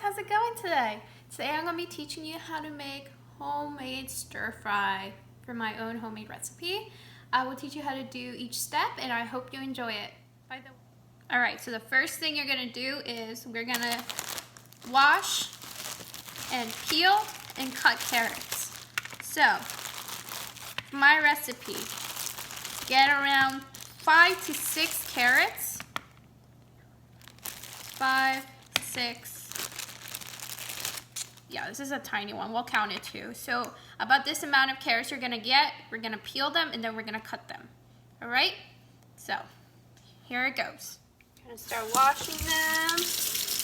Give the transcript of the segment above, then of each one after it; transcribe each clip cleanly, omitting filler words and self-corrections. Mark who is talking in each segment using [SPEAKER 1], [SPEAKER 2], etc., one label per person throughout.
[SPEAKER 1] how's it going today? Today I'm going to be teaching you how to make homemade stir fry for my own homemade recipe. I will teach you how to do each step and I hope you enjoy it. Alright, so the first thing you're going to do is we're going to wash and peel and cut carrots. So, my recipe, get around 5 to 6 carrots. 5, 6. Yeah, this is a tiny one. We'll count it too. So about this amount of carrots you're gonna get, we're gonna peel them and then we're gonna cut them. All right? So here it goes. I'm gonna start washing them.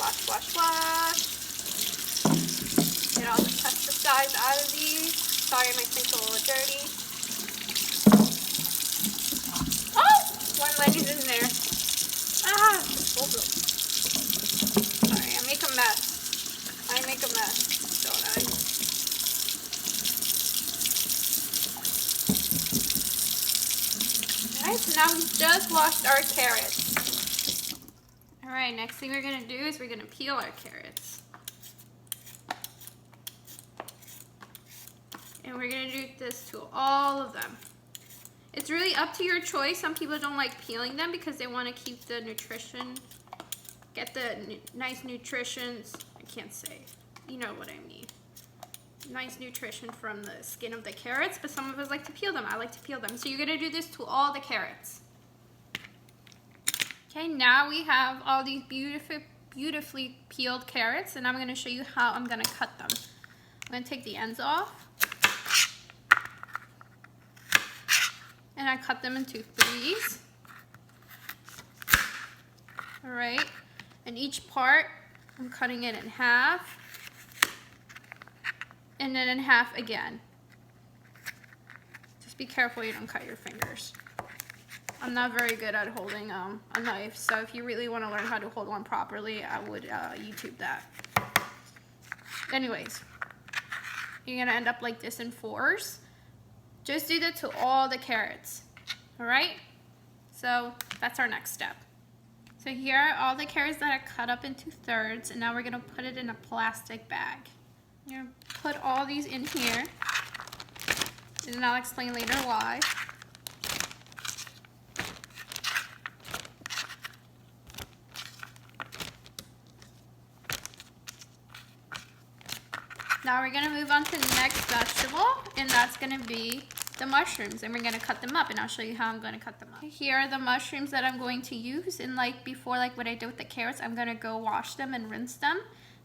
[SPEAKER 1] Wash, wash, wash. Get all the pesticides out of these. Sorry, my sink's a little dirty. Oh, one leg is in there. Ah, sorry, I make a mess. I make a mess, don't I? Alright, so now we've just washed our carrots. Alright, next thing we're going to do is we're going to peel our carrots. And we're going to do this to all of them. It's really up to your choice. Some people don't like peeling them because they want to keep the nutrition, get the nice nutrition, I can't say, you know what I mean. Nice nutrition from the skin of the carrots, but some of us like to peel them. I like to peel them. So you're going to do this to all the carrots. Okay, now we have all these beautifully peeled carrots, and I'm going to show you how I'm going to cut them. I'm going to take the ends off. And I cut them into 3s. Alright, and each part, I'm cutting it in half. And then in half again. Just be careful you don't cut your fingers. I'm not very good at holding a knife, so if you really want to learn how to hold one properly, I would YouTube that. Anyways, you're going to end up like this in 4s. Just do that to all the carrots, all right? So that's our next step. So here are all the carrots that are cut up into 3rds, and now we're gonna put it in a plastic bag. You're gonna put all these in here, and I'll explain later why. Now we're gonna move on to the next vegetable, and that's gonna be the mushrooms, and we're gonna cut them up, and I'll show you how I'm gonna cut them up. Here are the mushrooms that I'm going to use, and like before, like what I did with the carrots, I'm gonna go wash them and rinse them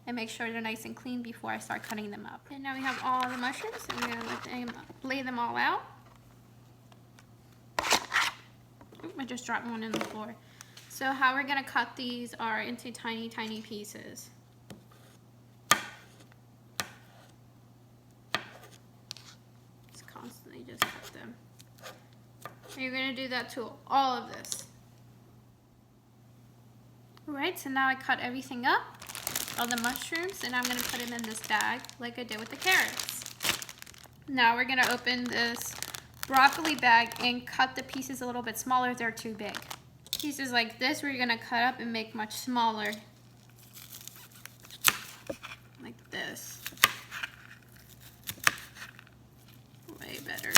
[SPEAKER 1] and make sure they're nice and clean before I start cutting them up. And now we have all the mushrooms, and we're gonna lay them all out. Oop, I just dropped one in the floor. So how we're gonna cut these are into tiny pieces. Constantly just cut them. And you're going to do that to all of this. Alright, so now I cut everything up, all the mushrooms, and I'm going to put them in this bag like I did with the carrots. Now we're going to open this broccoli bag and cut the pieces a little bit smaller if they're too big. Pieces like this we're going to cut up and make much smaller. Like this. Way better.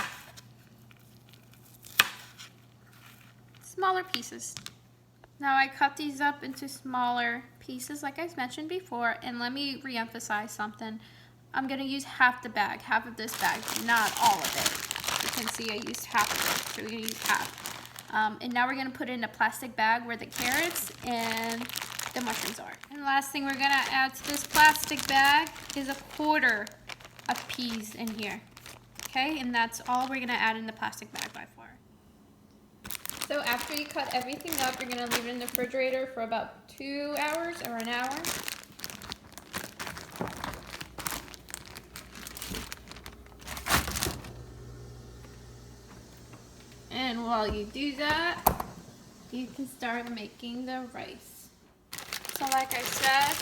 [SPEAKER 1] Smaller pieces. Now I cut these up into smaller pieces like I mentioned before, and let me re-emphasize something. I'm going to use half the bag, half of this bag, not all of it. You can see I used half of it, so we're going to use half. And now we're going to put it in a plastic bag where the carrots and the mushrooms are. And the last thing we're going to add to this plastic bag is 1/4 of peas in here. Okay, and that's all we're gonna add in the plastic bag by far. So after you cut everything up, you're gonna leave it in the refrigerator for about 2 hours or an hour. And while you do that, you can start making the rice. So like I said,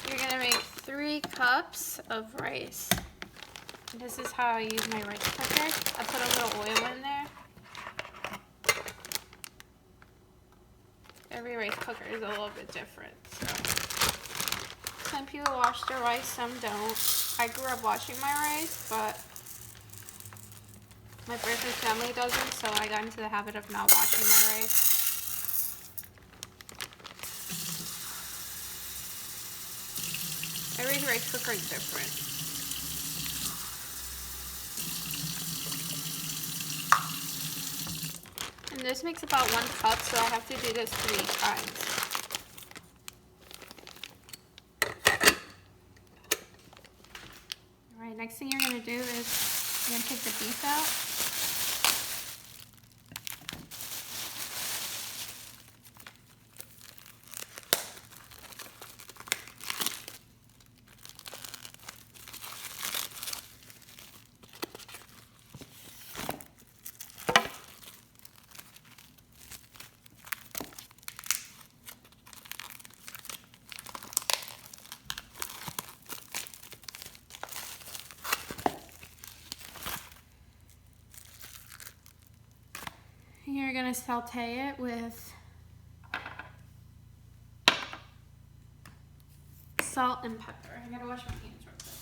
[SPEAKER 1] you're gonna make 3 cups of rice. This is how I use my rice cooker. I put a little oil in there. Every rice cooker is a little bit different. So people wash their rice, some don't. I grew up washing my rice, but my birth family doesn't, so I got into the habit of not washing my rice. Every rice cooker is different. And this makes about 1 cup, so I have to do this 3 times. Alright, next thing you're going to do is you're going to take the beef out. You're going to saute it with salt and pepper. I gotta wash my hands real quick.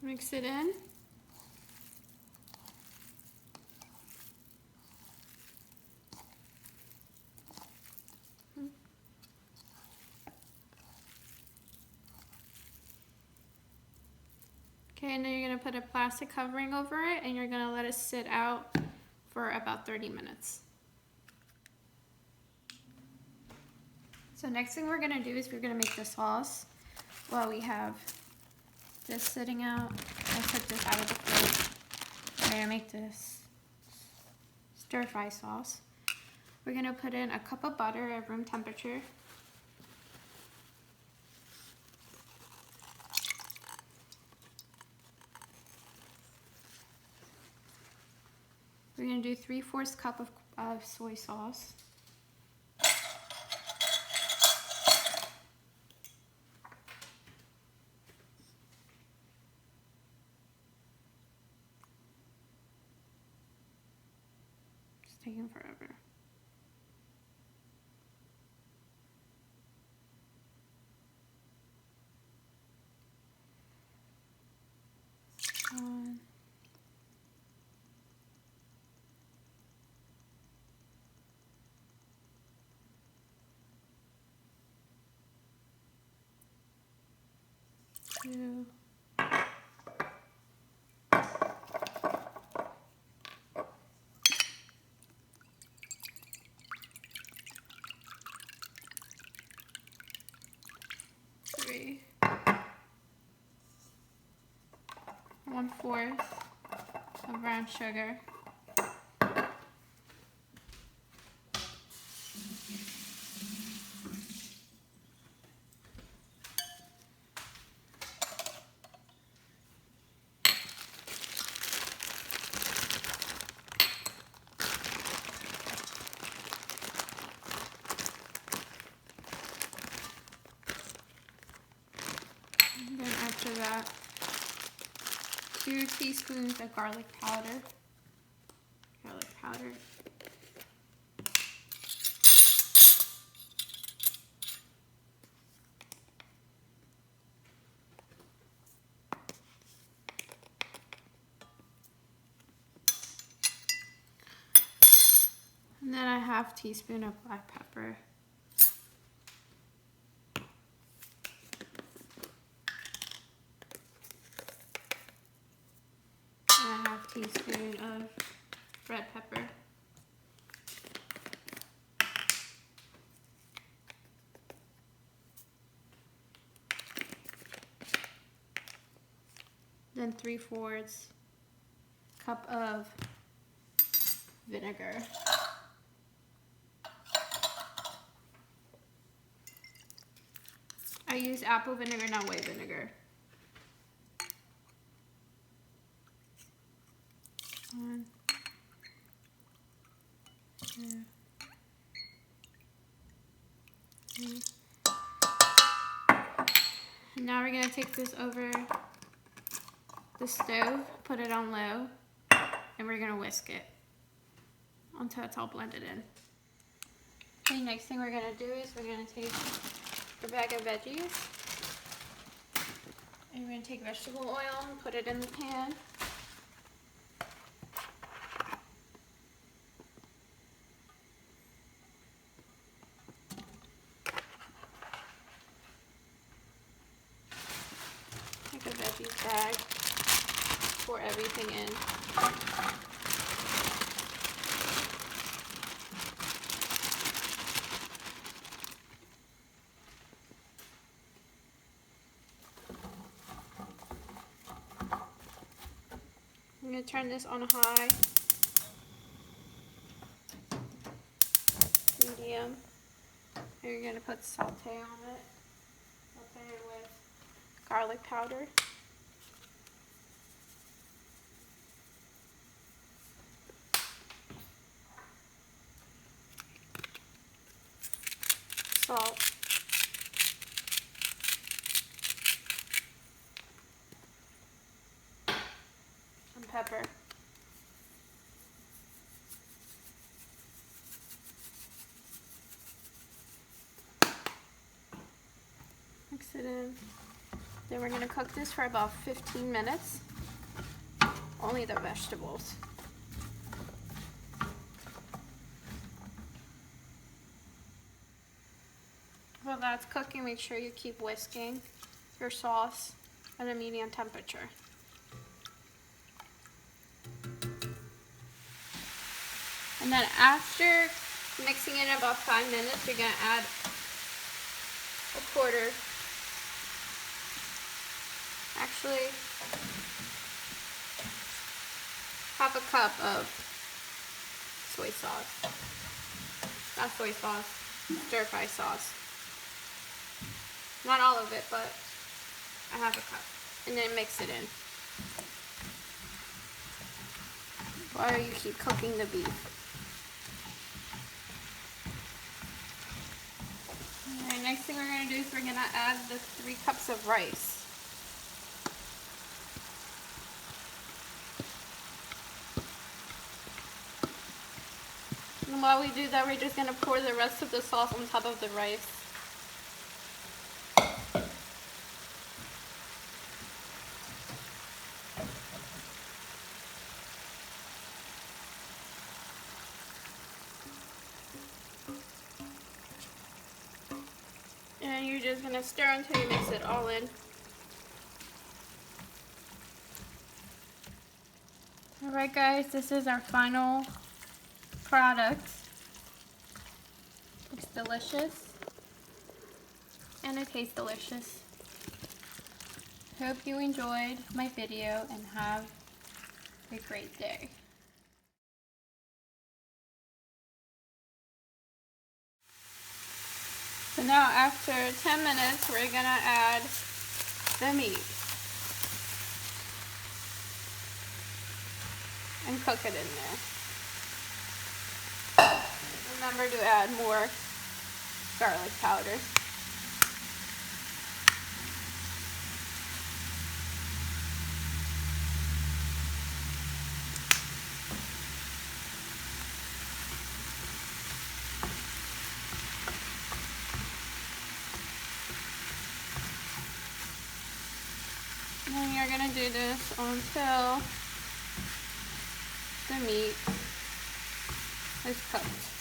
[SPEAKER 1] Mix it in. Okay, and then you're going to put a plastic covering over it and you're going to let it sit out for about 30 minutes. So next thing we're going to do is we're going to make the sauce. Well, we have this sitting out. I took this out of the fridge. We're going to make this stir fry sauce. We're going to put in a cup of butter at room temperature. We're going to do 3/4 cup of soy sauce. It's taking forever. One. 2. 3. 1/4 of brown sugar. And then after that, 2 teaspoons of garlic powder. And then a 1/2 teaspoon of black pepper. And a 1/2 teaspoon of red pepper. Then 3/4 cup of vinegar. I use apple vinegar, not white vinegar. 1, 2, 3. And now we're going to take this over the stove, put it on low, and we're going to whisk it until it's all blended in. Okay, next thing we're going to do is we're going to take a bag of veggies, and we're going to take vegetable oil and put it in the pan. Take a veggies bag, pour everything in. I'm going to turn this on high, medium. And you're going to put saute on it. Saute it with garlic powder. Salt. And pepper. Mix it in. Then we're going to cook this for about 15 minutes. Only the vegetables. While that's cooking, make sure you keep whisking your sauce at a medium temperature. And then after mixing it in about 5 minutes, you're going to add a quarter, actually half a cup of soy sauce. Not soy sauce, stir fry sauce. Not all of it, but a half a cup. And then mix it in while you keep cooking the beef. Alright, next thing we're going to do is we're going to add the 3 cups of rice. And while we do that, we're just going to pour the rest of the sauce on top of the rice. And you're just going to stir until you mix it all in. Alright guys, this is our final product. Looks delicious. And it tastes delicious. Hope you enjoyed my video and have a great day. So now after 10 minutes, we're going to add the meat and cook it in there. Remember to add more garlic powder. And then you're going to do this until the meat is cooked.